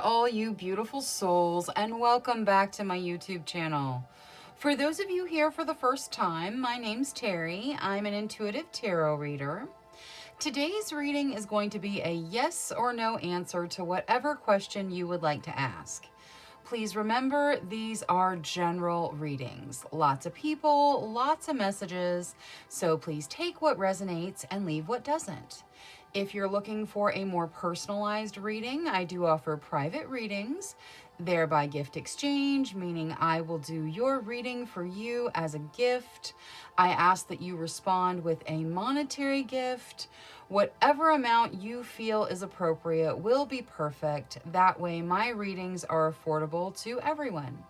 to all you beautiful souls, and welcome back to my YouTube channel. For those of you here for the first time, my name's Cheri. I'm an intuitive tarot reader. Today's reading is going to be a yes or no answer to whatever question you would like to ask. Please remember, these are general readings. Lots of people, lots of messages, so please take what resonates and leave what doesn't. If you're looking for a more personalized reading, I do offer private readings. They're by gift exchange, meaning I will do your reading for you as a gift. I ask that you respond with a monetary gift. Whatever amount you feel is appropriate will be perfect. That way my readings are affordable to everyone.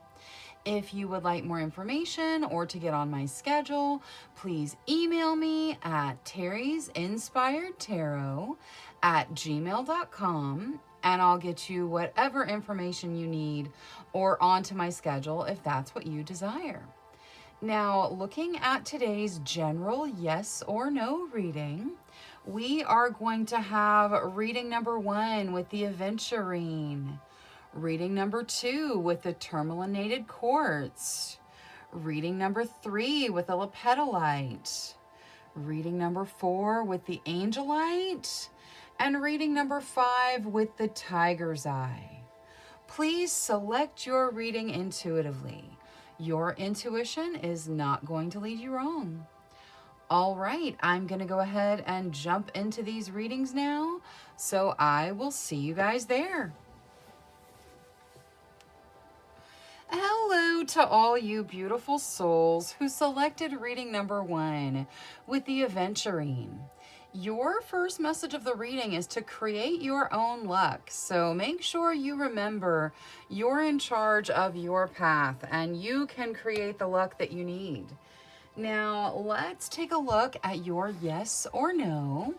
If you would like more information or to get on my schedule, please email me at terrysinspiredtarot@gmail.com and I'll get you whatever information you need or onto my schedule if that's what you desire. Now, looking at today's general yes or no reading, we are going to have reading number 1 with the Aventurine. Reading number 2 with the Tourmalinated Quartz. Reading number 3 with the Lepidolite. Reading number 4 with the Angelite. And reading number 5 with the Tiger's Eye. Please select your reading intuitively. Your intuition is not going to lead you wrong. All right, I'm going to go ahead and jump into these readings now. So I will see you guys there. Hello to all you beautiful souls who selected reading number 1 with the Aventurine. Your first message of the reading is to create your own luck. So make sure you remember you're in charge of your path and you can create the luck that you need. Now, let's take a look at your yes or no.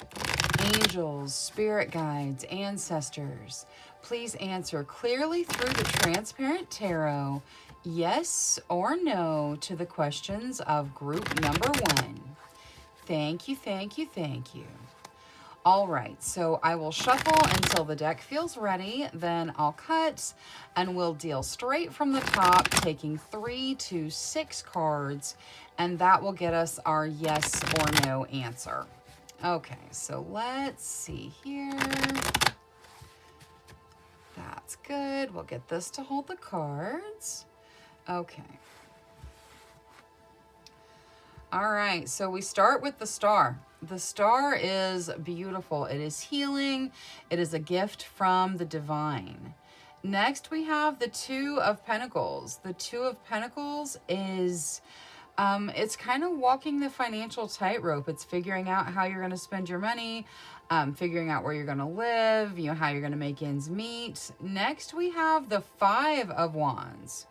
Angels, spirit guides, ancestors, please answer clearly through the transparent tarot, yes or no to the questions of group number 1. Thank you, thank you, thank you. All right, so I will shuffle until the deck feels ready, then I'll cut, and we'll deal straight from the top, taking 3 to 6 cards, and that will get us our yes or no answer. Okay, so let's see here. That's good. We'll get this to hold the cards. Okay. All right, so we start with the star. The star is beautiful. It is healing. It is a gift from the divine. Next, we have the Two of Pentacles. The Two of Pentacles is, it's kind of walking the financial tightrope. It's figuring out how you're going to spend your money, figuring out where you're going to live, how you're going to make ends meet. Next, we have the Five of Wands.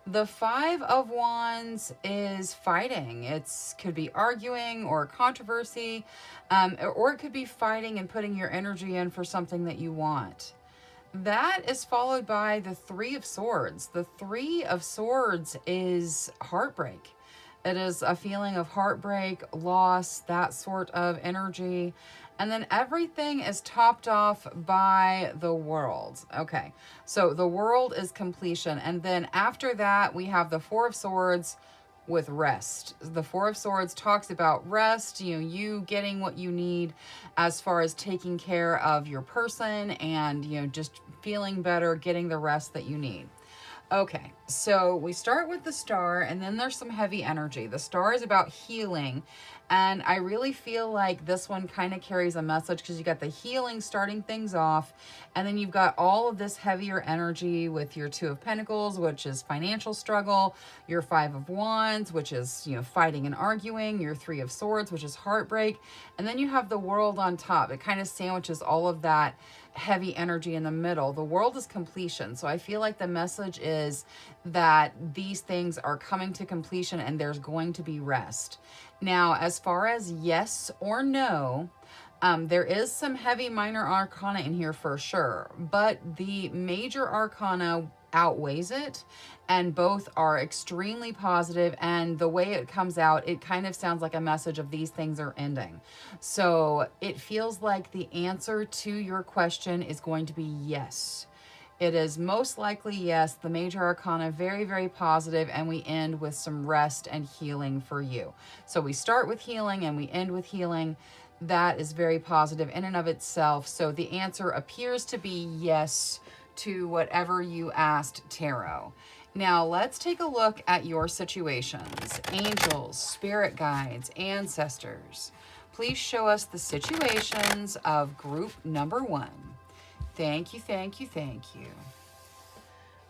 The Five of Wands is fighting. It could be arguing or controversy, or it could be fighting and putting your energy in for something that you want. That is followed by the Three of Swords. The Three of Swords is heartbreak. It is a feeling of heartbreak, loss, that sort of energy. And then everything is topped off by the World. Okay, so the World is completion. And then after that, we have the Four of Swords with rest. The Four of Swords talks about rest, you getting what you need as far as taking care of your person and, just feeling better, getting the rest that you need. Okay, so we start with the star, and then there's some heavy energy. The star is about healing, and I really feel like this one kind of carries a message because you got the healing starting things off, and then you've got all of this heavier energy with your Two of Pentacles, which is financial struggle, your Five of Wands, which is, fighting and arguing, your Three of Swords, which is heartbreak, and then you have the World on top. It kind of sandwiches all of that heavy energy in the middle. The World is completion. So I feel like the message is that these things are coming to completion and there's going to be rest. Now, as far as yes or no, there is some heavy minor arcana in here for sure, but the major arcana outweighs it, and both are extremely positive, and the way it comes out, it kind of sounds like a message of these things are ending. So it feels like the answer to your question is going to be yes. It is most likely, yes, the major arcana, very, very positive, and we end with some rest and healing for you. So we start with healing and we end with healing. That is very positive in and of itself. So the answer appears to be yes to whatever you asked tarot. Now let's take a look at your situations. Angels, spirit guides, ancestors. Please show us the situations of group number 1. Thank you, thank you, thank you.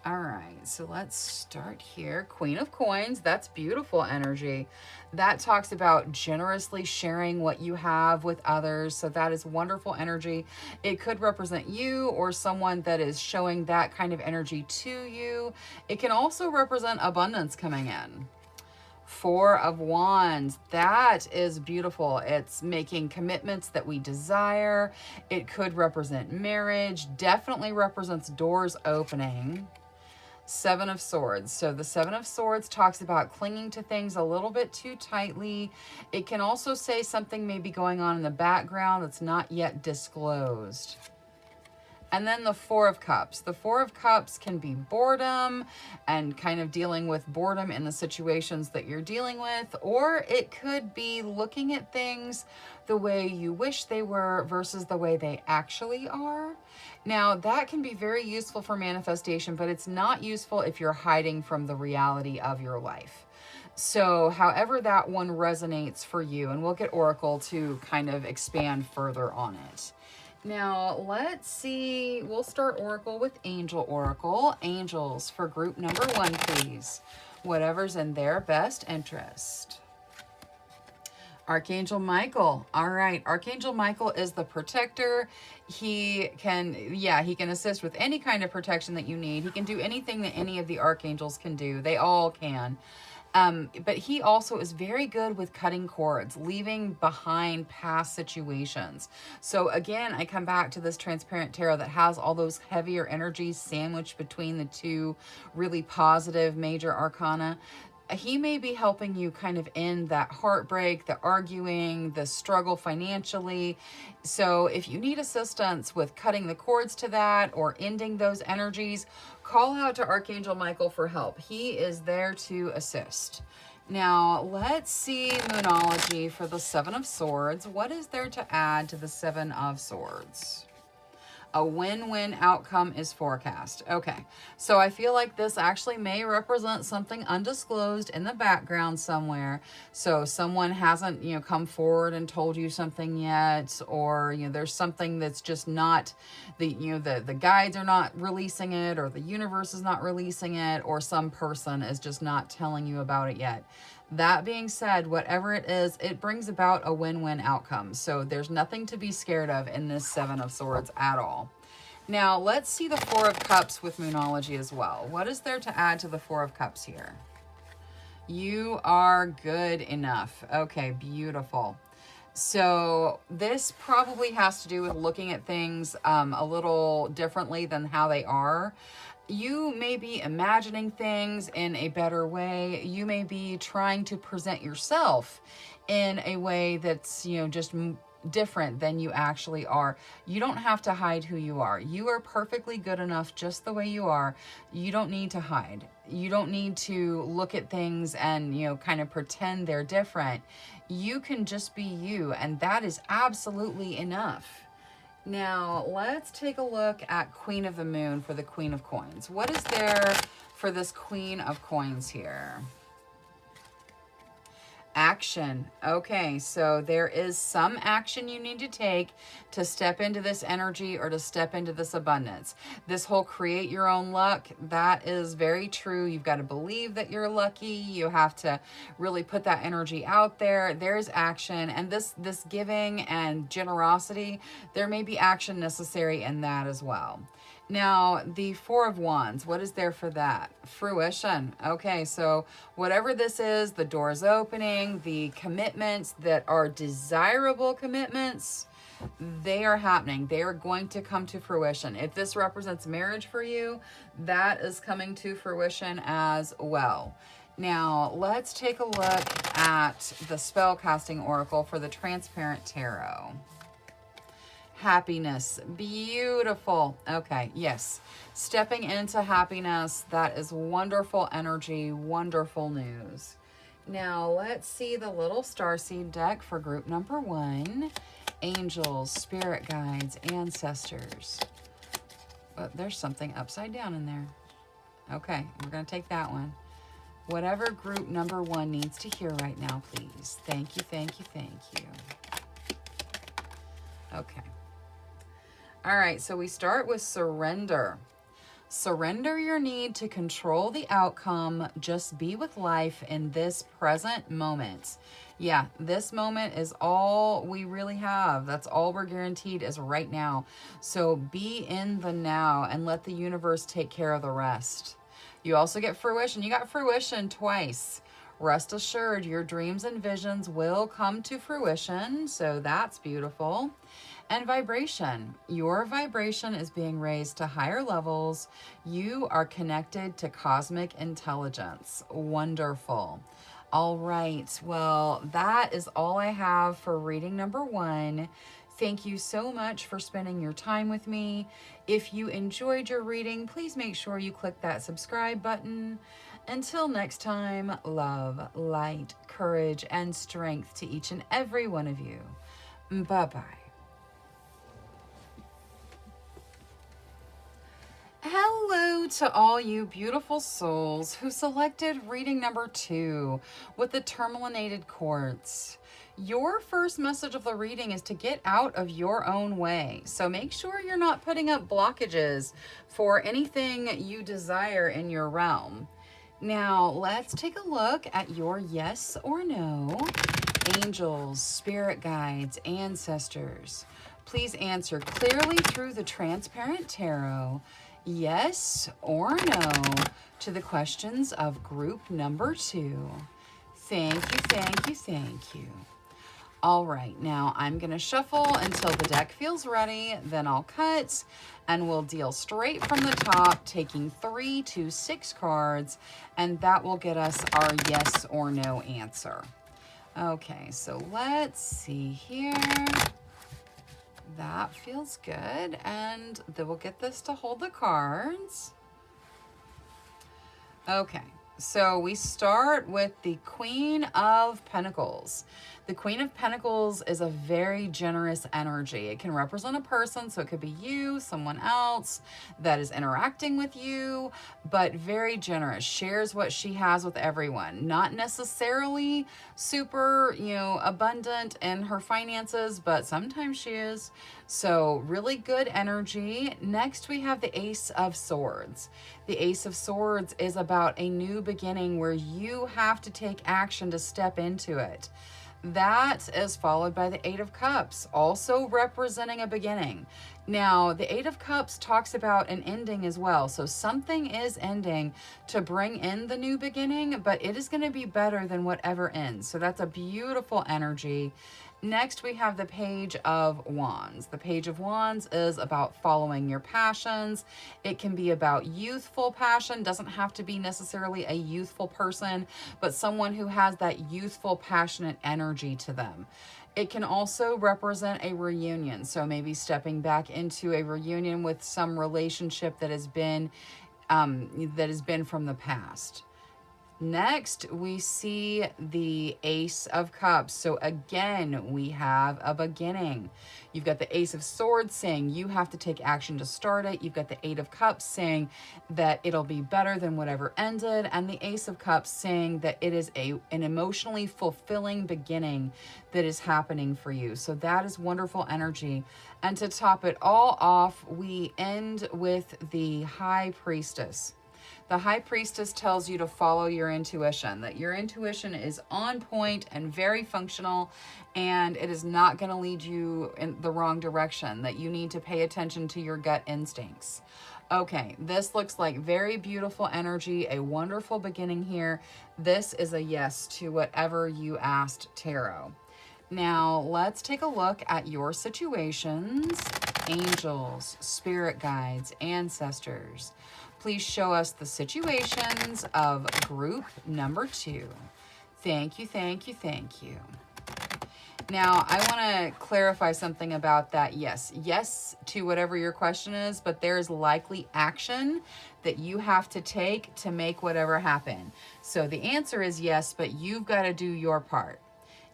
All right, so let's start here. Queen of Coins, that's beautiful energy. That talks about generously sharing what you have with others. So that is wonderful energy. It could represent you or someone that is showing that kind of energy to you. It can also represent abundance coming in. 4 of Wands, that is beautiful. It's making commitments that we desire. It could represent marriage, definitely represents doors opening. 7 of Swords. So the 7 of Swords talks about clinging to things a little bit too tightly. It can also say something may be going on in the background that's not yet disclosed. And then the 4 of Cups. The 4 of Cups can be boredom and kind of dealing with boredom in the situations that you're dealing with, or it could be looking at things the way you wish they were versus the way they actually are. Now, that can be very useful for manifestation, but it's not useful if you're hiding from the reality of your life. So however that one resonates for you, and we'll get Oracle to kind of expand further on it. Now, let's see. We'll start Oracle with Angel Oracle. Angels for group number 1, please. Whatever's in their best interest. Archangel Michael. All right. Archangel Michael is the protector. He can assist with any kind of protection that you need. He can do anything that any of the archangels can do. They all can. But he also is very good with cutting cords, leaving behind past situations. So again, I come back to this transparent tarot that has all those heavier energies sandwiched between the 2 really positive major arcana. He may be helping you kind of end that heartbreak, the arguing, the struggle financially. So if you need assistance with cutting the cords to that or ending those energies, call out to Archangel Michael for help. He is there to assist. Now, let's see Moonology for the 7 of Swords. What is there to add to the 7 of Swords? A win-win outcome is forecast. Okay, so I feel like this actually may represent something undisclosed in the background somewhere. So someone hasn't, come forward and told you something yet, or, there's something that's just not, the guides are not releasing it, or the universe is not releasing it, or some person is just not telling you about it yet. That being said, whatever it is, it brings about a win-win outcome. So there's nothing to be scared of in this 7 of Swords at all. Now, let's see the 4 of Cups with Moonology as well. What is there to add to the 4 of Cups here? You are good enough. Okay, beautiful. So this probably has to do with looking at things a little differently than how they are. You may be imagining things in a better way. You may be trying to present yourself in a way that's, just different than you actually are. You don't have to hide who you are. You are perfectly good enough just the way you are. You don't need to hide. You don't need to look at things and, kind of pretend they're different. You can just be you, and that is absolutely enough. Now, let's take a look at Queen of the Moon for the Queen of Coins. What is there for this Queen of Coins here? Action. Okay, so there is some action you need to take to step into this energy or to step into this abundance. This whole create your own luck, that is very true. You've got to believe that you're lucky. You have to really put that energy out there. There's action, and this giving and generosity, there may be action necessary in that as well. Now, the 4 of Wands, what is there for that? Fruition. Okay, so whatever this is, the door's opening, the commitments that are desirable commitments, they are happening. They are going to come to fruition. If this represents marriage for you, that is coming to fruition as well. Now, let's take a look at the spell casting oracle for the transparent tarot. Happiness. Beautiful. Okay, yes. Stepping into happiness. That is wonderful energy, wonderful news. Now, let's see the little starseed deck for group number 1. Angels, spirit guides, ancestors. Oh, there's something upside down in there. Okay, we're going to take that one. Whatever group number 1 needs to hear right now, please. Thank you, thank you, thank you. Okay. All right, so we start with surrender. Surrender your need to control the outcome. Just be with life in this present moment. Yeah, this moment is all we really have. That's all we're guaranteed is right now. So be in the now and let the universe take care of the rest. You also get fruition. You got fruition twice. Rest assured, your dreams and visions will come to fruition. So that's beautiful. And vibration. Your vibration is being raised to higher levels. You are connected to cosmic intelligence. Wonderful. All right. Well, that is all I have for reading number 1. Thank you so much for spending your time with me. If you enjoyed your reading, please make sure you click that subscribe button. Until next time, love, light, courage, and strength to each and every one of you. Bye-bye. Hello to all you beautiful souls who selected reading number 2 with the terminated quartz. Your first message of the reading is to get out of your own way. So make sure you're not putting up blockages for anything you desire in your realm. Now, let's take a look at your yes or no. Angels, spirit guides, ancestors. Please answer clearly through the transparent tarot. Yes or no to the questions of group number 2. Thank you, thank you, thank you. All right, now I'm going to shuffle until the deck feels ready, then I'll cut, and we'll deal straight from the top, taking 3 to 6 cards, and that will get us our yes or no answer. Okay, so let's see here. That feels good, and then we'll get this to hold the cards. Okay, so we start with the Queen of Pentacles. The Queen of Pentacles is a very generous energy. It can represent a person, so it could be you, someone else that is interacting with you, but very generous. Shares what she has with everyone. Not necessarily super, abundant in her finances, but sometimes she is. So really good energy. Next, we have the Ace of Swords. The Ace of Swords is about a new beginning where you have to take action to step into it. That is followed by the Eight of Cups, also representing a beginning. Now, the Eight of Cups talks about an ending as well. So something is ending to bring in the new beginning, but it is going to be better than whatever ends. So that's a beautiful energy. Next, we have the Page of Wands. The Page of Wands is about following your passions. It can be about youthful passion. Doesn't have to be necessarily a youthful person, but someone who has that youthful, passionate energy to them. It can also represent a reunion. So maybe stepping back into a reunion with some relationship that has been from the past. Next, we see the Ace of Cups. So again, we have a beginning. You've got the Ace of Swords saying you have to take action to start it. You've got the Eight of Cups saying that it'll be better than whatever ended. And the Ace of Cups saying that it is an emotionally fulfilling beginning that is happening for you. So that is wonderful energy. And to top it all off, we end with the High Priestess. The High Priestess tells you to follow your intuition, that your intuition is on point and very functional, and it is not going to lead you in the wrong direction, that you need to pay attention to your gut instincts. Okay, this looks like very beautiful energy, a wonderful beginning here. This is a yes to whatever you asked tarot. Now, let's take a look at your situations. Angels, spirit guides, ancestors. Please show us the situations of group number 2. Thank you, thank you, thank you. Now, I want to clarify something about that. Yes, yes to whatever your question is, but there's likely action that you have to take to make whatever happen. So the answer is yes, but you've got to do your part.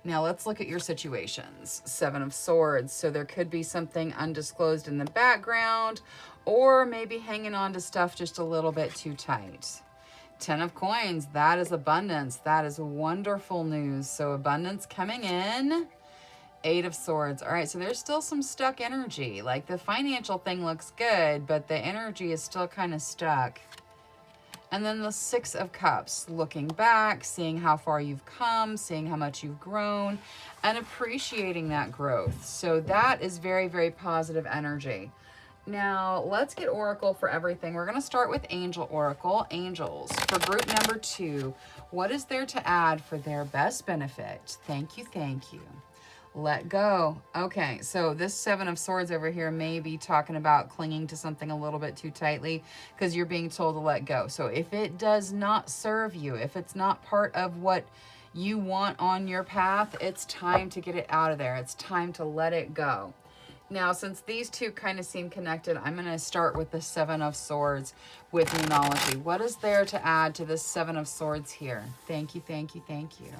Now let's look at your situations. 7 of Swords. So there could be something undisclosed in the background, or maybe hanging on to stuff just a little bit too tight. 10 of Coins. That is abundance. That is wonderful news. So abundance coming in. 8 of Swords. All right, so there's still some stuck energy. Like the financial thing looks good, but the energy is still kind of stuck. And then the 6 of Cups, looking back, seeing how far you've come, seeing how much you've grown, and appreciating that growth. So that is very, very positive energy. Now, let's get Oracle for everything. We're going to start with Angel Oracle. Angels, for group number 2, what is there to add for their best benefit? Thank you, thank you. Let go. Okay, so this 7 of Swords over here may be talking about clinging to something a little bit too tightly because you're being told to let go. So if it does not serve you, if it's not part of what you want on your path, it's time to get it out of there. It's time to let it go. Now, since these two kind of seem connected, I'm going to start with the 7 of Swords with numerology. What is there to add to this 7 of Swords here? Thank you, thank you, thank you.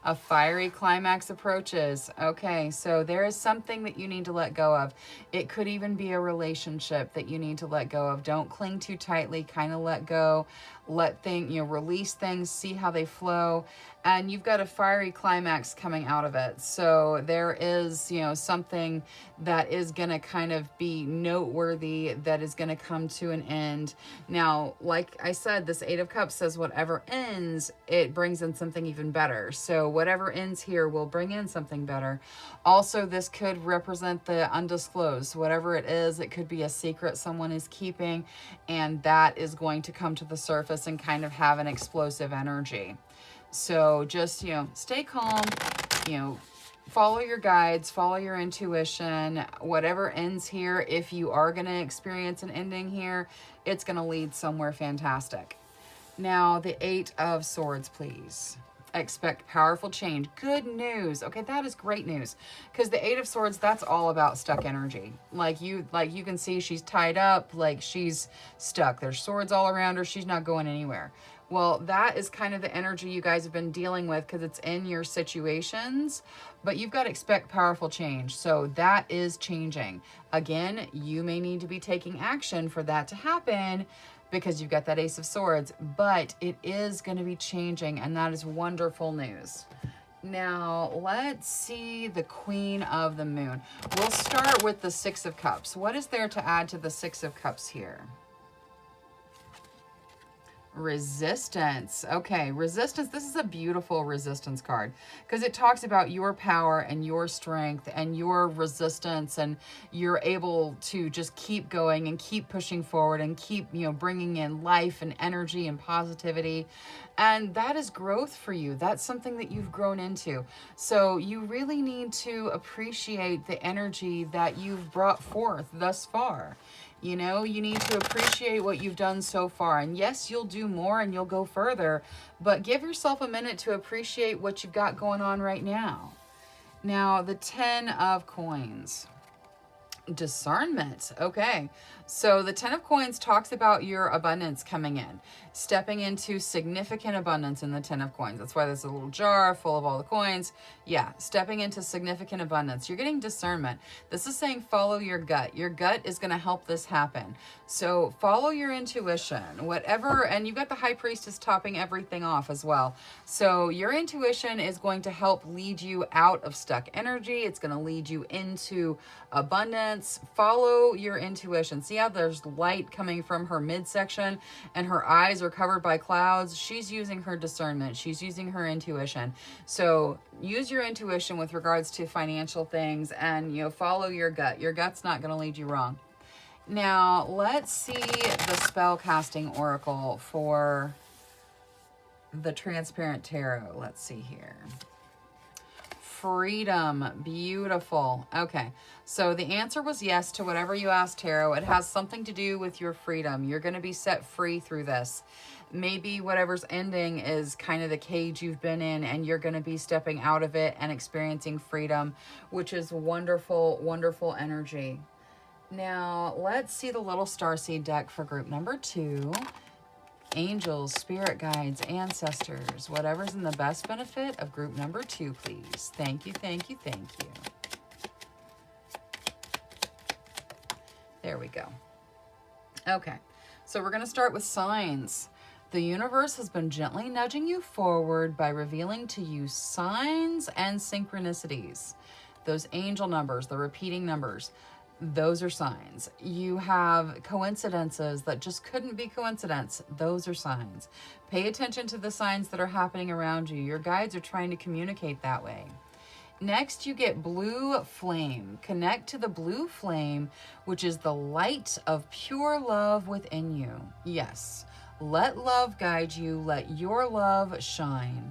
A fiery climax approaches. Okay, so there is something that you need to let go of. It could even be a relationship that you need to let go of. Don't cling too tightly, kind of let go. Let things, release things, see how they flow. And you've got a fiery climax coming out of it. So there is, something that is going to kind of be noteworthy, that is going to come to an end. Now, like I said, this 8 of Cups says whatever ends, it brings in something even better. So whatever ends here will bring in something better. Also, this could represent the undisclosed. Whatever it is, it could be a secret someone is keeping, and that is going to come to the surface and kind of have an explosive energy. So just, stay calm, follow your guides, follow your intuition. Whatever ends here, if you are going to experience an ending here, it's going to lead somewhere fantastic. Now, the 8 of Swords, please. Expect powerful change. Good news. Okay, that is great news. Because the 8 of Swords, that's all about stuck energy. Like you can see she's tied up, like she's stuck. There's swords all around her. She's not going anywhere. Well, that is kind of the energy you guys have been dealing with because it's in your situations, but you've got to expect powerful change. So that is changing. Again, you may need to be taking action for that to happen because you've got that Ace of Swords, but it is going to be changing, and that is wonderful news. Now, let's see the Queen of the Moon. We'll start with the 6 of Cups. What is there to add to the 6 of Cups here? Resistance. Okay, resistance. This is a beautiful resistance card because it talks about your power and your strength and your resistance, and you're able to just keep going and keep pushing forward and keep, bringing in life and energy and positivity. And that is growth for you. That's something that you've grown into. So you really need to appreciate the energy that you've brought forth thus far. You need to appreciate what you've done so far. And yes, you'll do more and you'll go further, but give yourself a minute to appreciate what you've got going on right now. Now, the 10 of Coins. Discernment. Okay, so the 10 of Coins talks about your abundance coming in, stepping into significant abundance in the 10 of Coins. That's why there's a little jar full of all the coins. Yeah, stepping into significant abundance. You're getting discernment. This is saying follow your gut. Your gut is going to help this happen. So follow your intuition, whatever. And you've got the High Priestess topping everything off as well. So your intuition is going to help lead you out of stuck energy. It's going to lead you into abundance. Follow your intuition. See how there's light coming from her midsection and her eyes are covered by clouds? She's using her discernment. She's using her intuition. So use your intuition with regards to financial things, and follow your gut. Your gut's not going to lead you wrong. Now, let's see the spell casting oracle for the Transparent Tarot. Let's see here. freedom. Beautiful. Okay. So the answer was yes to whatever you asked, Tarot. It has something to do with your freedom. You're going to be set free through this. Maybe whatever's ending is kind of the cage you've been in, and you're going to be stepping out of it and experiencing freedom, which is wonderful, wonderful energy. Now, let's see the little starseed deck for group number 2. Angels, spirit guides, ancestors, whatever's in the best benefit of group number 2, please. Thank you, thank you, thank you. There we go. Okay, so we're going to start with signs. The universe has been gently nudging you forward by revealing to you signs and synchronicities. Those angel numbers, the repeating numbers, those are signs. You have coincidences that just couldn't be coincidence. Those are signs. Pay attention to the signs that are happening around you. Your guides are trying to communicate that way. Next, you get blue flame. Connect to the blue flame, which is the light of pure love within you. Yes, let love guide you. Let your love shine.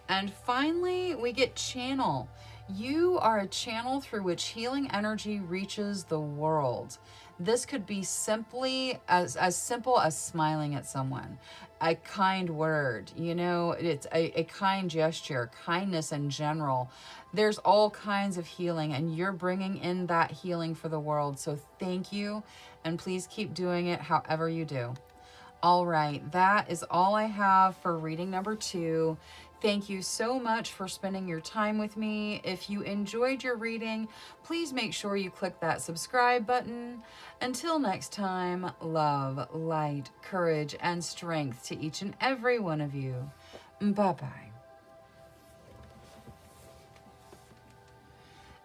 And finally, we get channel. You are a channel through which healing energy reaches the world. This could be simply as simple as smiling at someone, a kind word, you know, it's a kind gesture, kindness in general. There's all kinds of healing, and you're bringing in that healing for the world. So thank you, and please keep doing it however you do. All right, that is all I have for reading number 2. Thank you so much for spending your time with me. If you enjoyed your reading, please make sure you click that subscribe button. Until next time, love, light, courage, and strength to each and every one of you. Bye-bye.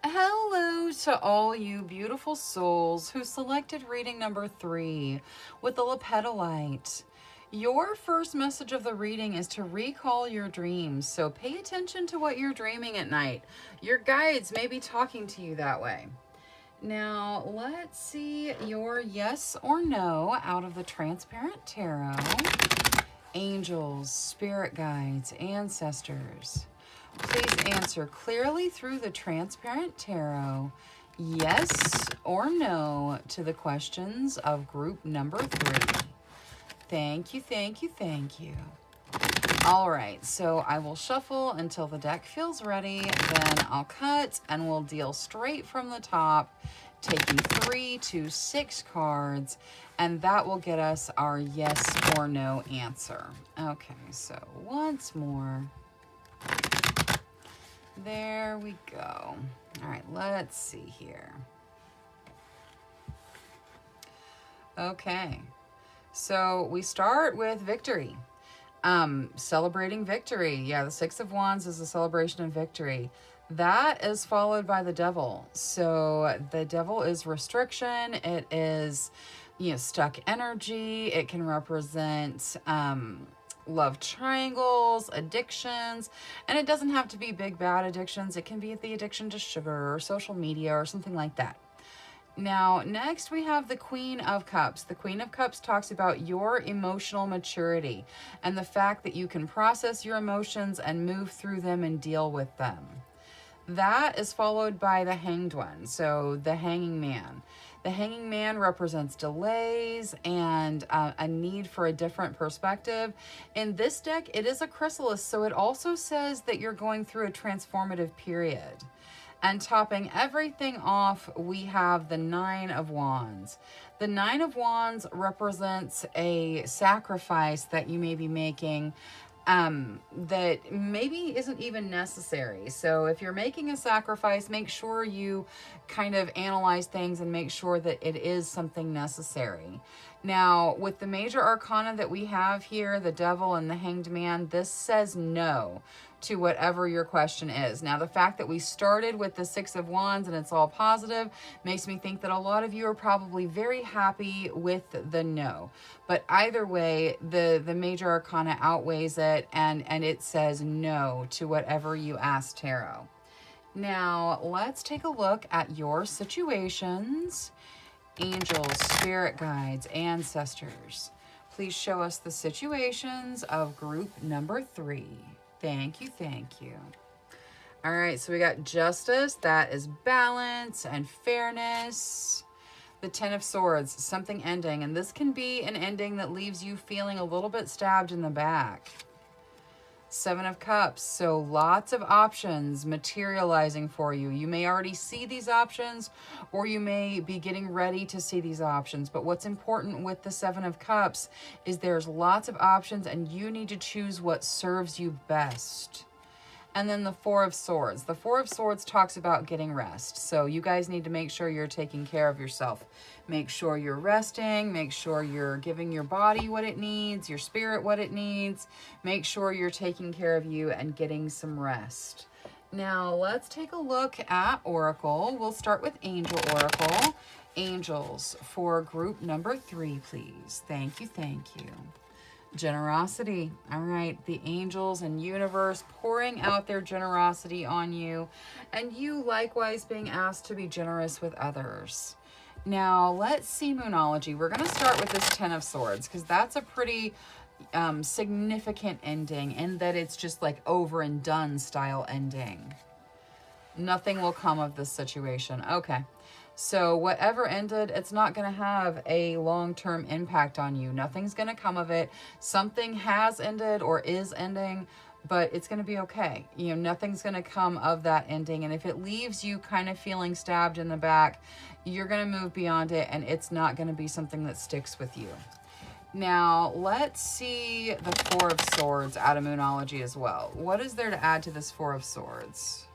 Hello to all you beautiful souls who selected reading number 3 with the Lepetolite. Your first message of the reading is to recall your dreams, so pay attention to what you're dreaming at night. Your guides may be talking to you that way. Now, let's see your yes or no out of the Transparent Tarot. Angels, spirit guides, ancestors. Please answer clearly through the Transparent Tarot, yes or no to the questions of group number 3. Thank you, thank you, thank you. All right, so I will shuffle until the deck feels ready, then I'll cut and we'll deal straight from the top, taking 3 to 6 cards, and that will get us our yes or no answer. Okay, so once more. There we go. All right, let's see here. Okay. So we start with victory, celebrating victory. Yeah, the 6 of Wands is a celebration of victory. That is followed by the devil. So the devil is restriction. It is, you know, stuck energy. It can represent love triangles, addictions, and it doesn't have to be big, bad addictions. It can be the addiction to sugar or social media or something like that. Now, next we have the Queen of Cups. The Queen of Cups talks about your emotional maturity and the fact that you can process your emotions and move through them and deal with them. That is followed by the Hanged One, so the Hanging Man. The Hanging Man represents delays and a need for a different perspective. In this deck, it is a chrysalis, so it also says that you're going through a transformative period. And topping everything off, we have the 9 of Wands. The 9 of Wands represents a sacrifice that you may be making that maybe isn't even necessary. So if you're making a sacrifice, make sure you kind of analyze things and make sure that it is something necessary. Now, with the major arcana that we have here, the Devil and the Hanged Man, this says no to whatever your question is. Now, the fact that we started with the 6 of Wands and it's all positive makes me think that a lot of you are probably very happy with the no. But either way, the major arcana outweighs it, and it says no to whatever you ask tarot. Now, let's take a look at your situations. Angels, spirit guides, ancestors. Please show us the situations of group number 3. Thank you, thank you. All right, so we got justice. That is balance and fairness. The Ten of Swords, something ending. And this can be an ending that leaves you feeling a little bit stabbed in the back. Seven of Cups, so lots of options materializing for you. You may already see these options, or you may be getting ready to see these options. But what's important with the Seven of Cups is there's lots of options, and you need to choose what serves you best. And then the Four of Swords. The Four of Swords talks about getting rest. So you guys need to make sure you're taking care of yourself. Make sure you're resting. Make sure you're giving your body what it needs, your spirit what it needs. Make sure you're taking care of you and getting some rest. Now let's take a look at Oracle. We'll start with Angel Oracle. Angels for group number 3, please. Thank you, thank you. Generosity. All right, the angels and universe pouring out their generosity on you, and you likewise being asked to be generous with others. Now let's see Moonology. We're going to start with this Ten of Swords because that's a pretty significant ending, in that it's just like over and done style ending. Nothing will come of this situation. Okay. So whatever ended, it's not going to have a long-term impact on you. Nothing's going to come of it. Something has ended or is ending, but it's going to be okay. You know, nothing's going to come of that ending. And if it leaves you kind of feeling stabbed in the back, you're going to move beyond it, and it's not going to be something that sticks with you. Now, let's see the Four of Swords out of Moonology as well. What is there to add to this Four of Swords?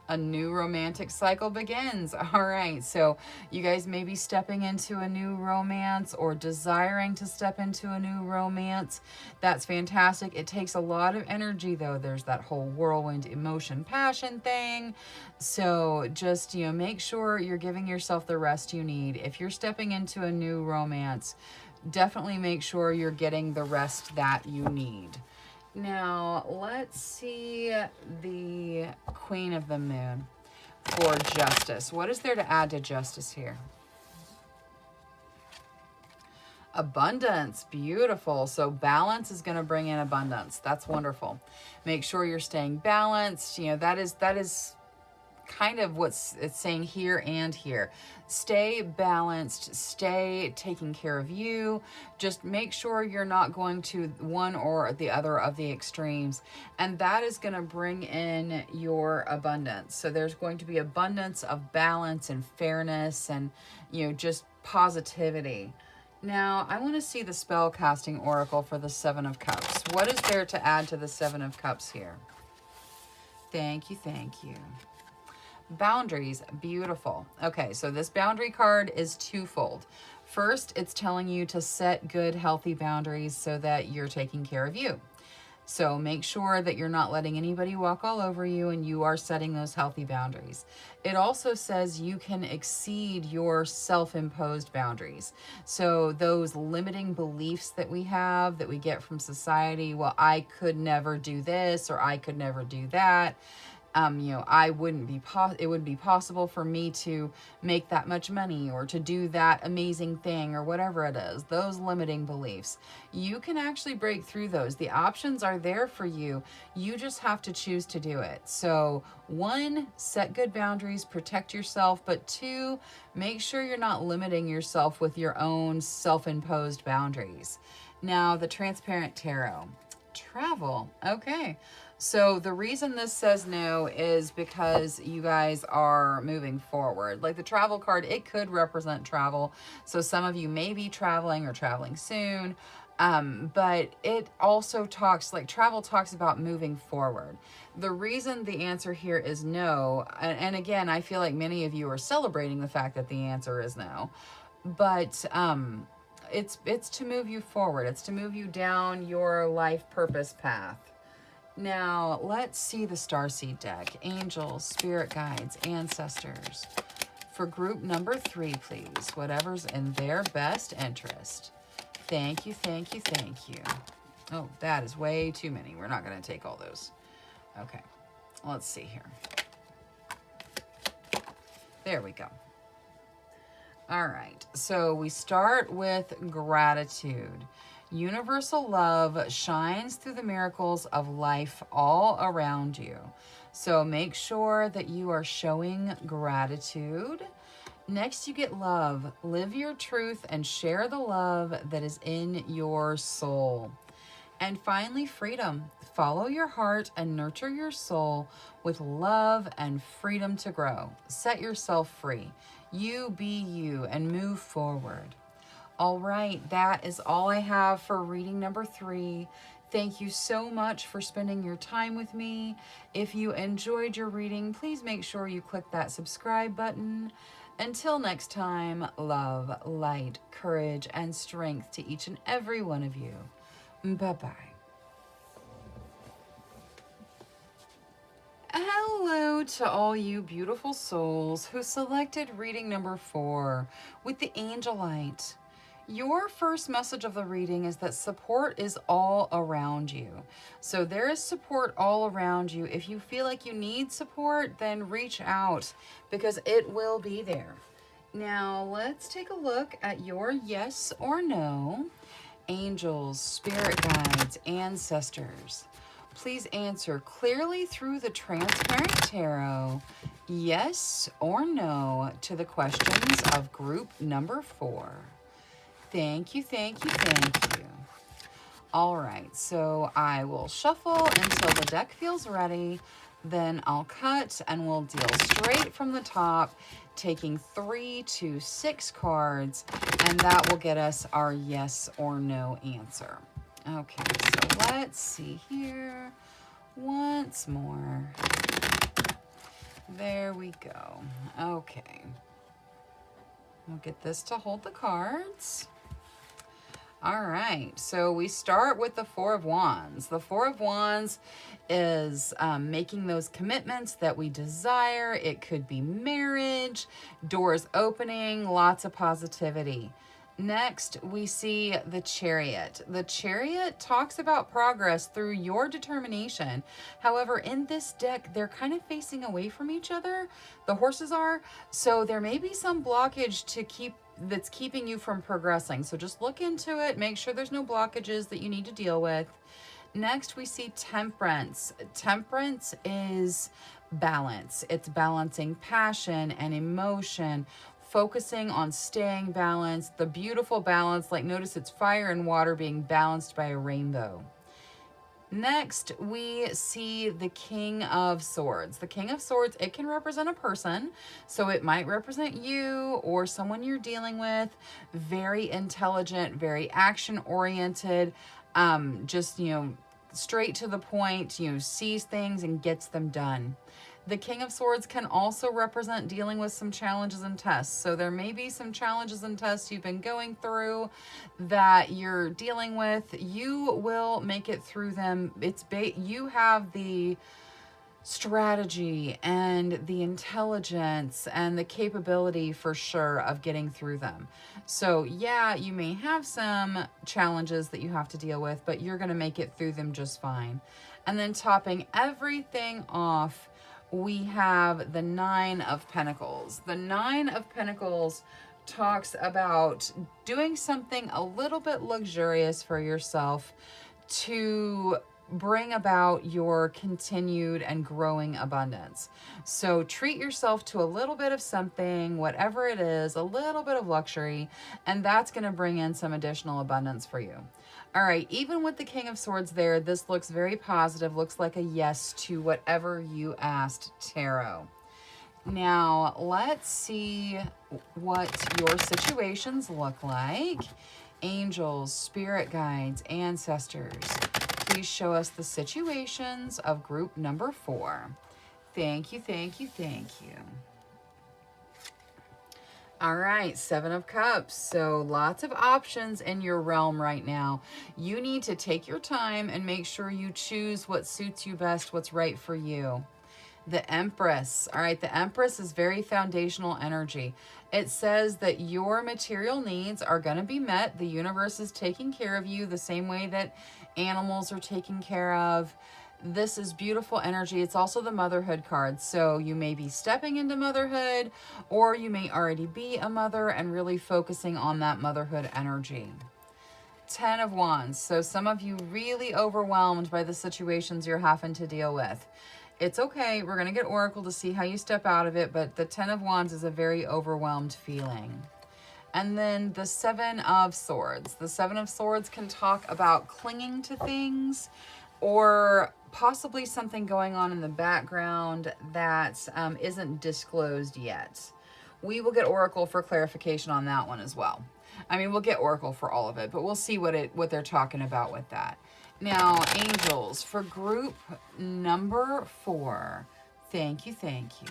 A new romantic cycle begins. All right, so you guys may be stepping into a new romance or desiring to step into a new romance. That's fantastic. It takes a lot of energy, though. There's that whole whirlwind emotion, passion thing. So just, you know, make sure you're giving yourself the rest you need. If you're stepping into a new romance, definitely make sure you're getting the rest that you need. Now, let's see the Queen of the Moon for justice. What is there to add to justice here? Abundance. Beautiful. So balance is going to bring in abundance. That's wonderful. Make sure you're staying balanced. You know, that is kind of what it's saying here and here. Stay balanced, stay taking care of you. Just make sure you're not going to one or the other of the extremes, and that is going to bring in your abundance. So there's going to be abundance of balance and fairness and, you know, just positivity. Now, I want to see the spell casting oracle for the Seven of Cups. What is there to add to the Seven of Cups here? Thank you, thank you. Boundaries. Beautiful. Okay, so this boundary card is twofold. First, it's telling you to set good, healthy boundaries so that you're taking care of you. So make sure that you're not letting anybody walk all over you, and you are setting those healthy boundaries. It also says you can exceed your self-imposed boundaries. So those limiting beliefs that we have, that we get from society, well, I could never do this, or I could never do that. You know, it wouldn't be possible for me to make that much money or to do that amazing thing or whatever it is. Those limiting beliefs, you can actually break through those. The options are there for you. You just have to choose to do it. So 1, set good boundaries, protect yourself. But 2, make sure you're not limiting yourself with your own self-imposed boundaries. Now, the Transparent Tarot. Travel. Okay. So the reason this says no is because you guys are moving forward. Like the travel card, it could represent travel. So some of you may be traveling or traveling soon. But it also talks, like travel talks about moving forward. The reason the answer here is no, and again, I feel like many of you are celebrating the fact that the answer is no, but it's to move you forward. It's to move you down your life purpose path. Now, let's see the Starseed deck. Angels, spirit guides, ancestors. For group number 3, please. Whatever's in their best interest. Thank you, thank you, thank you. Oh, that is way too many. We're not going to take all those. Okay, let's see here. There we go. All right, so we start with gratitude. Universal love shines through the miracles of life all around you. So make sure that you are showing gratitude. Next, you get love. Live your truth and share the love that is in your soul. And finally, freedom. Follow your heart and nurture your soul with love and freedom to grow. Set yourself free. You be you and move forward. All right, that is all I have for reading number 3. Thank you so much for spending your time with me. If you enjoyed your reading, please make sure you click that subscribe button. Until next time, love, light, courage, and strength to each and every one of you. Bye-bye. Hello to all you beautiful souls who selected reading number 4 with the angel light. Your first message of the reading is that support is all around you. So there is support all around you. If you feel like you need support, then reach out because it will be there. Now let's take a look at your yes or no. Angels, spirit guides, ancestors, please answer clearly through the transparent tarot, yes or no, to the questions of group number 4. Thank you, thank you, thank you. All right, so I will shuffle until the deck feels ready. Then I'll cut and we'll deal straight from the top, taking 3 to 6 cards, and that will get us our yes or no answer. Okay, so let's see here once more. There we go. Okay. We'll get this to hold the cards. All right, so we start with the Four of Wands. The Four of Wands is making those commitments that we desire. It could be marriage, doors opening, lots of positivity. Next, we see the Chariot. The Chariot talks about progress through your determination. However, in this deck, they're kind of facing away from each other. The horses are. So there may be some blockage that's keeping you from progressing. So just look into it. Make sure there's no blockages that you need to deal with. Next, we see Temperance. Temperance is balance. It's balancing passion and emotion, focusing on staying balanced, the beautiful balance. Like, notice it's fire and water being balanced by a rainbow. Next, we see the King of Swords. The King of Swords, it can represent a person. So it might represent you or someone you're dealing with. Very intelligent, very action-oriented, just, straight to the point, sees things and gets them done. The King of Swords can also represent dealing with some challenges and tests. So there may be some challenges and tests you've been going through that you're dealing with. You will make it through them. You have the strategy and the intelligence and the capability for sure of getting through them. So yeah, you may have some challenges that you have to deal with, but you're going to make it through them just fine. And then topping everything off, we have the Nine of Pentacles. The Nine of Pentacles talks about doing something a little bit luxurious for yourself to bring about your continued and growing abundance. So treat yourself to a little bit of something, whatever it is, a little bit of luxury, and that's going to bring in some additional abundance for you. All right, even with the King of Swords there, this looks very positive, looks like a yes to whatever you asked, Tarot. Now, let's see what your situations look like. Angels, spirit guides, ancestors, please show us the situations of group number 4. Thank you, thank you, thank you. All right, 7 of Cups. So lots of options in your realm right now. You need to take your time and make sure you choose what suits you best, what's right for you. The Empress. All right, the Empress is very foundational energy. It says that your material needs are going to be met. The universe is taking care of you the same way that animals are taken care of. This is beautiful energy. It's also the motherhood card. So you may be stepping into motherhood, or you may already be a mother and really focusing on that motherhood energy. 10 of Wands. So some of you really overwhelmed by the situations you're having to deal with. It's okay. We're going to get Oracle to see how you step out of it, but the 10 of Wands is a very overwhelmed feeling. And then the 7 of Swords. The 7 of Swords can talk about clinging to things or possibly something going on in the background that isn't disclosed yet. We will get Oracle for clarification on that one as well. I mean, we'll get Oracle for all of it, but we'll see what they're talking about with that. Now, angels, for group number 4, thank you, thank you.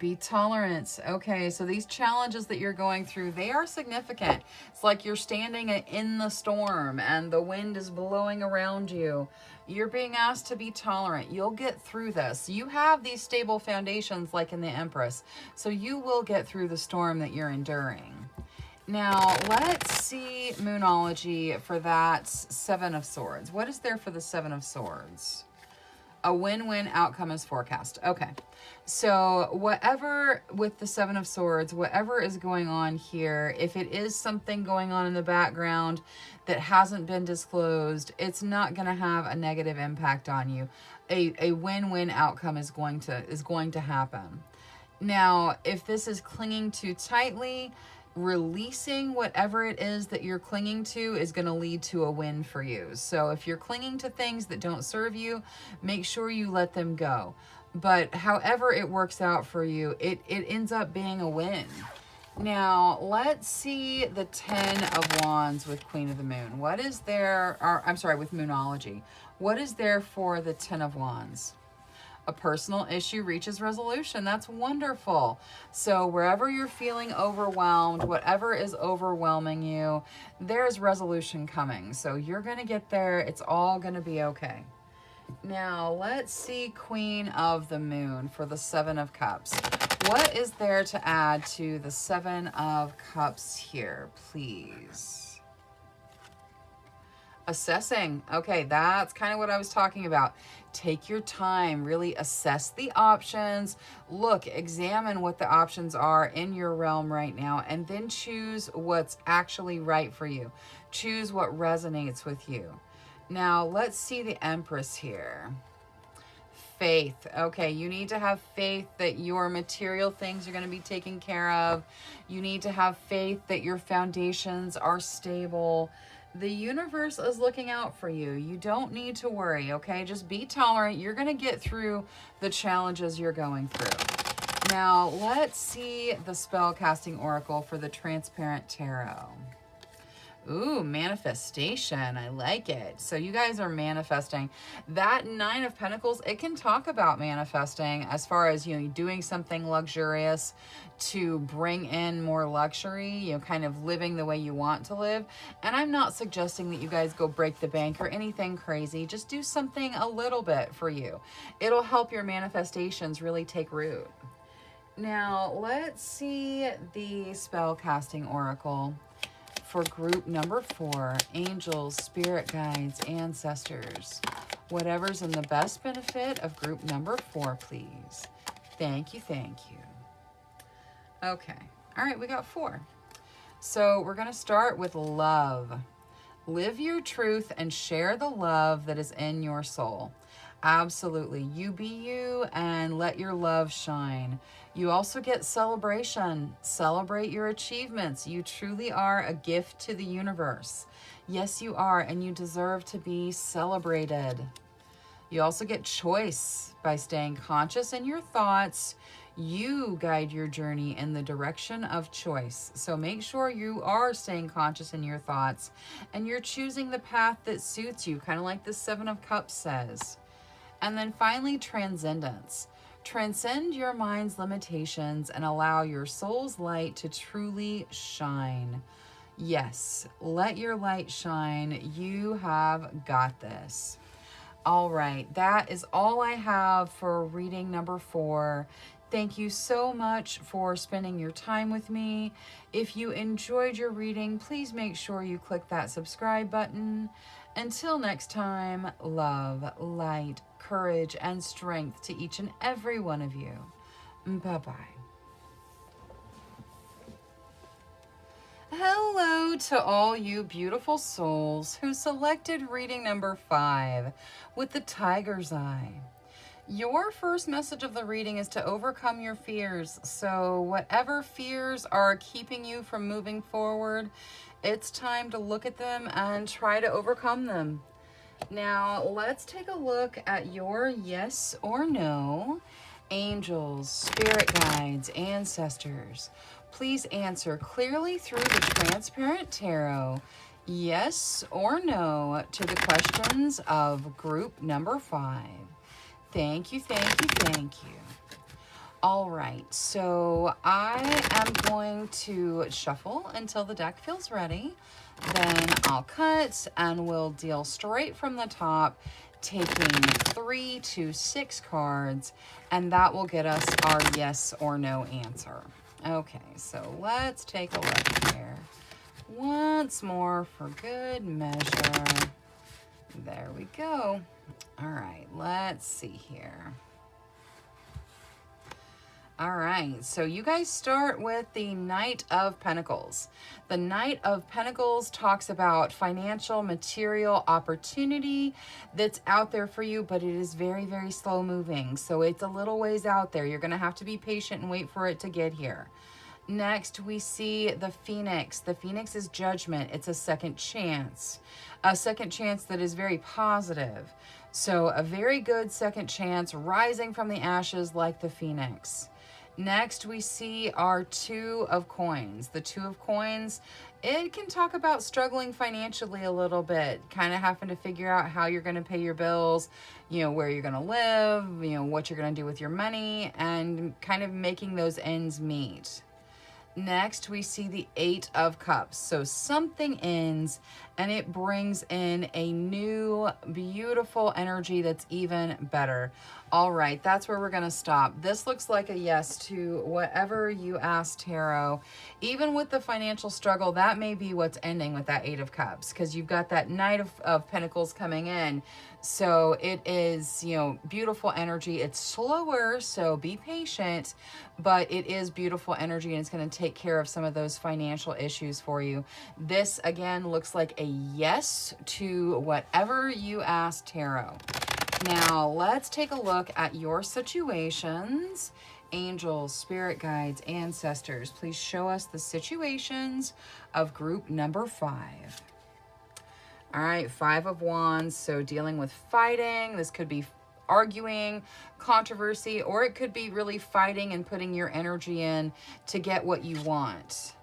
Be tolerant. Okay, so these challenges that you're going through, they are significant. It's like you're standing in the storm and the wind is blowing around you. You're being asked to be tolerant. You'll get through this. You have these stable foundations like in the Empress, so you will get through the storm that you're enduring. Now, let's see Moonology for that 7 of Swords. What is there for the 7 of Swords? A win-win outcome is forecast. Okay. So whatever with the 7 of Swords, whatever is going on here, if it is something going on in the background that hasn't been disclosed, it's not going to have a negative impact on you. A win-win outcome is going to happen. Now, if this is clinging too tightly, releasing whatever it is that you're clinging to is going to lead to a win for you. So if you're clinging to things that don't serve you, make sure you let them go. But however it works out for you, it ends up being a win. Now, let's see the 10 of Wands with Queen of the Moon. What is there, or I'm sorry, with Moonology. What is there for the 10 of Wands? A personal issue reaches resolution. That's wonderful. So wherever you're feeling overwhelmed, whatever is overwhelming you, there's resolution coming. So you're going to get there. It's all going to be okay. Now, let's see Queen of the Moon for the 7 of Cups. What is there to add to the 7 of Cups here, please? Assessing. Okay, that's kind of what I was talking about. Take your time, really assess the options. Look, examine what the options are in your realm right now, and then choose what's actually right for you. Choose what resonates with you. Now, let's see the Empress here. Faith. Okay, you need to have faith that your material things are going to be taken care of. You need to have faith that your foundations are stable. The universe is looking out for you. You don't need to worry, okay? Just be tolerant. You're going to get through the challenges you're going through. Now, let's see the spell casting oracle for the Transparent Tarot. Ooh, manifestation. I like it. So you guys are manifesting. That 9 of Pentacles, it can talk about manifesting as far as, doing something luxurious to bring in more luxury, kind of living the way you want to live. And I'm not suggesting that you guys go break the bank or anything crazy. Just do something a little bit for you. It'll help your manifestations really take root. Now, let's see the spell casting oracle for group number 4, angels, spirit guides, ancestors. Whatever's in the best benefit of group number 4, please. Thank you, thank you. Okay, all right, we got 4. So we're going to start with love. Live your truth and share the love that is in your soul. Absolutely. You be you and let your love shine. You also get celebration. Celebrate your achievements. You truly are a gift to the universe. Yes, you are, and you deserve to be celebrated. You also get choice by staying conscious in your thoughts. You guide your journey in the direction of choice. So make sure you are staying conscious in your thoughts and you're choosing the path that suits you, kind of like the 7 of Cups says. And then finally, transcendence. Transcend your mind's limitations and allow your soul's light to truly shine. Yes, let your light shine. You have got this. All right, that is all I have for reading number 4. Thank you so much for spending your time with me. If you enjoyed your reading, please make sure you click that subscribe button. Until next time, love, light, courage, and strength to each and every one of you. Bye-bye. Hello to all you beautiful souls who selected reading number 5 with the tiger's eye. Your first message of the reading is to overcome your fears. So whatever fears are keeping you from moving forward, it's time to look at them and try to overcome them. Now, let's take a look at your yes or no. Angels, spirit guides, ancestors, please answer clearly through the transparent tarot, yes or no, to the questions of group number 5. Thank you, thank you, thank you. All right, so I am going to shuffle until the deck feels ready. Then I'll cut and we'll deal straight from the top, taking 3 to 6 cards, and that will get us our yes or no answer. Okay, so let's take a look here. Once more for good measure. There we go. All right, let's see here. All right, so you guys start with the Knight of Pentacles. The Knight of Pentacles talks about financial, material opportunity that's out there for you, but it is very, very slow moving. So it's a little ways out there. You're going to have to be patient and wait for it to get here. Next, we see the Phoenix. The Phoenix is judgment. It's a second chance that is very positive. So a very good second chance rising from the ashes like the Phoenix. Next, we see our Two of Coins. The Two of Coins, it can talk about struggling financially a little bit, kind of having to figure out how you're going to pay your bills, you know, where you're going to live, you know, what you're going to do with your money, and kind of making those ends meet. Next, we see the Eight of Cups. So something ends and it brings in a new, beautiful energy that's even better. All right, that's where we're going to stop. This looks like a yes to whatever you asked, Tarot. Even with the financial struggle, that may be what's ending with that Eight of Cups, because you've got that Knight of Pentacles coming in. So it is, you know, beautiful energy. It's slower, so be patient, but it is beautiful energy, and it's going to take care of some of those financial issues for you. This, again, looks like a yes to whatever you asked, Tarot. Now, let's take a look at your situations. Angels, spirit guides, ancestors, please show us the situations of group number 5. All right, 5 of Wands, so dealing with fighting. This could be arguing, controversy, or it could be really fighting and putting your energy in to get what you want.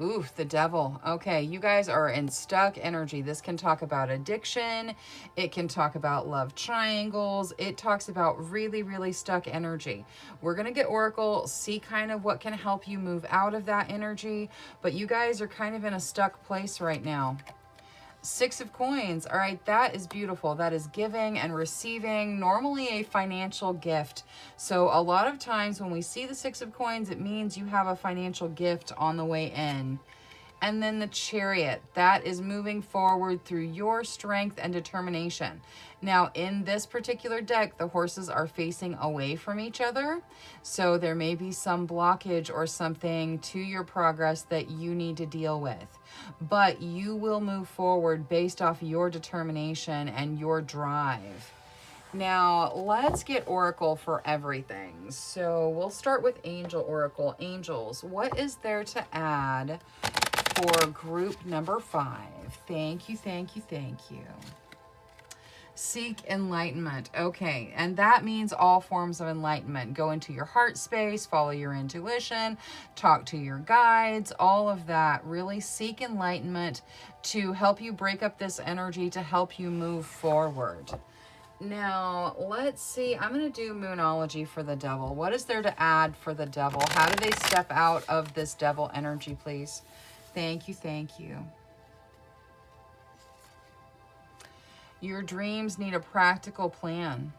Oof, the Devil. Okay, you guys are in stuck energy. This can talk about addiction. It can talk about love triangles. It talks about really, really stuck energy. We're going to get Oracle, see kind of what can help you move out of that energy. But you guys are kind of in a stuck place right now. 6 of Coins. All right, that is beautiful. That is giving and receiving, normally a financial gift. So a lot of times when we see the 6 of Coins, it means you have a financial gift on the way in. And then the Chariot, that is moving forward through your strength and determination. Now, in this particular deck, the horses are facing away from each other. So there may be some blockage or something to your progress that you need to deal with. But you will move forward based off your determination and your drive. Now, let's get Oracle for everything. So we'll start with Angel Oracle. Angels, what is there to add for group number 5? Thank you, thank you, thank you. Seek enlightenment. Okay, and that means all forms of enlightenment. Go into your heart space, follow your intuition, talk to your guides, all of that. Really seek enlightenment to help you break up this energy, to help you move forward. Now, let's see. I'm going to do Moonology for the Devil. What is there to add for the Devil? How do they step out of this Devil energy, please? Thank you, thank you. Your dreams need a practical plan.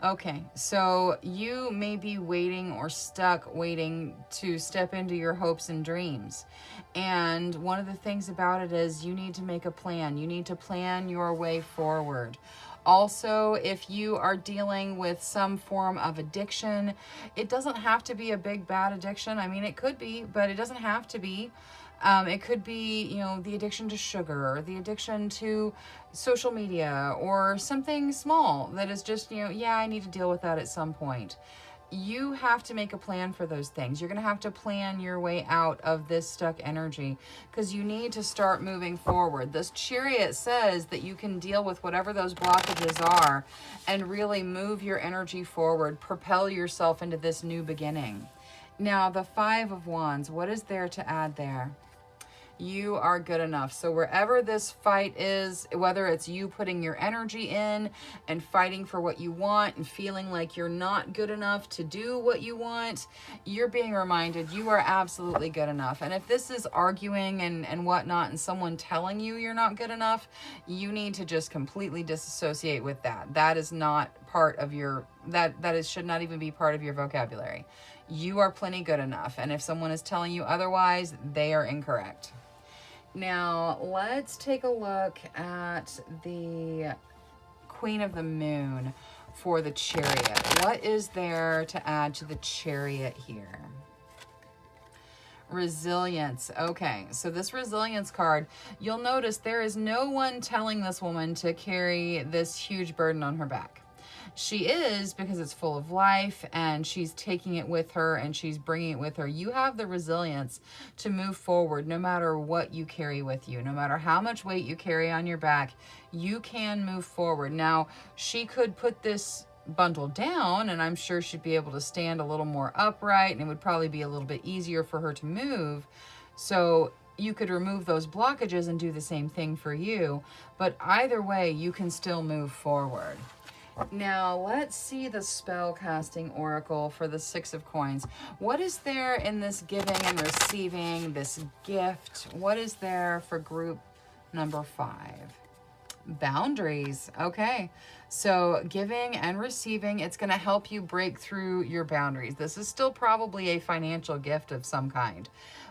Okay, so you may be waiting or stuck waiting to step into your hopes and dreams. And one of the things about it is you need to make a plan. You need to plan your way forward. Also, if you are dealing with some form of addiction, it doesn't have to be a big bad addiction. I mean, it could be, but it doesn't have to be. It could be, you know, the addiction to sugar, or the addiction to social media, or something small that is just, you know, yeah, I need to deal with that at some point. You have to make a plan for those things. You're going to have to plan your way out of this stuck energy, because you need to start moving forward. This Chariot says that you can deal with whatever those blockages are and really move your energy forward, propel yourself into this new beginning. Now, the Five of Wands, what is there to add there? You are good enough. So wherever this fight is, whether it's you putting your energy in and fighting for what you want and feeling like you're not good enough to do what you want, you're being reminded you are absolutely good enough. And if this is arguing and whatnot and someone telling you you're not good enough, you need to just completely disassociate with that. That is not part of your, should not even be part of your vocabulary. You are plenty good enough. And if someone is telling you otherwise, they are incorrect. Now, let's take a look at the Queen of the Moon for the Chariot. What is there to add to the Chariot here? Resilience. Okay, so this resilience card, you'll notice there is no one telling this woman to carry this huge burden on her back. She is, because it's full of life and she's taking it with her and she's bringing it with her. You have the resilience to move forward no matter what you carry with you. No matter how much weight you carry on your back, you can move forward. Now, she could put this bundle down and I'm sure she'd be able to stand a little more upright and it would probably be a little bit easier for her to move. So you could remove those blockages and do the same thing for you. But either way, you can still move forward. Now, let's see the spell casting oracle for the Six of Coins. What is there in this giving and receiving, this gift? What is there for group number 5? Boundaries. Okay. So giving and receiving, it's going to help you break through your boundaries. This is still probably a financial gift of some kind,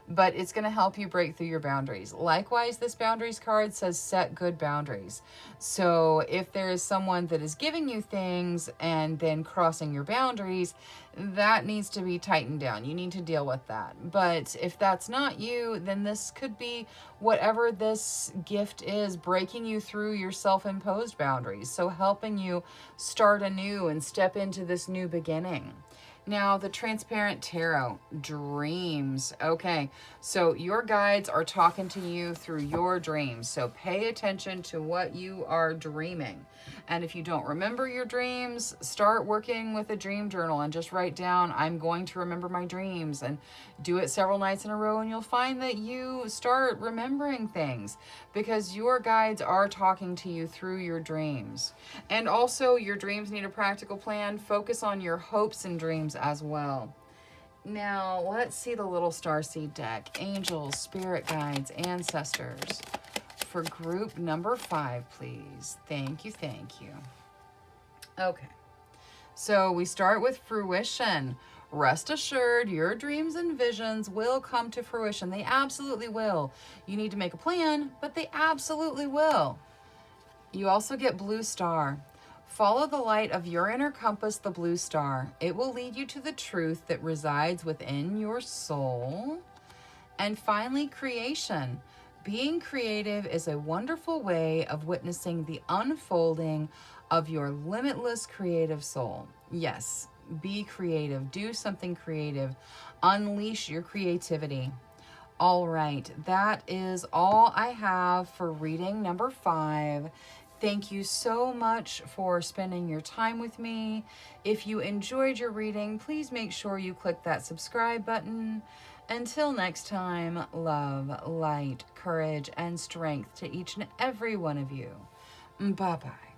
but it's going to help you break through your boundaries. Likewise, this boundaries card says set good boundaries. So if there is someone that is giving you things and then crossing your boundaries, that needs to be tightened down. You need to deal with that. But if that's not you, then this could be whatever this gift is, breaking you through your self-imposed boundaries. So helping you start anew and step into this new beginning. Now, the Transparent Tarot, dreams. Okay, so your guides are talking to you through your dreams. So pay attention to what you are dreaming. And if you don't remember your dreams, start working with a dream journal and just write down, I'm going to remember my dreams, and do it several nights in a row, and you'll find that you start remembering things because your guides are talking to you through your dreams. And also, your dreams need a practical plan. Focus on your hopes and dreams as well. Now, let's see the little starseed deck. Angels, spirit guides, ancestors. For group number 5, please. Thank you, thank you. Okay, so we start with fruition. Rest assured, your dreams and visions will come to fruition. They absolutely will. You need to make a plan, but they absolutely will. You also get blue star. Follow the light of your inner compass, the blue star. It will lead you to the truth that resides within your soul. And finally, creation. Being creative is a wonderful way of witnessing the unfolding of your limitless creative soul. Yes, be creative. Do something creative. Unleash your creativity. All right, that is all I have for reading number 5. Thank you so much for spending your time with me. If you enjoyed your reading, please make sure you click that subscribe button. Until next time, love, light, courage, and strength to each and every one of you. Bye-bye.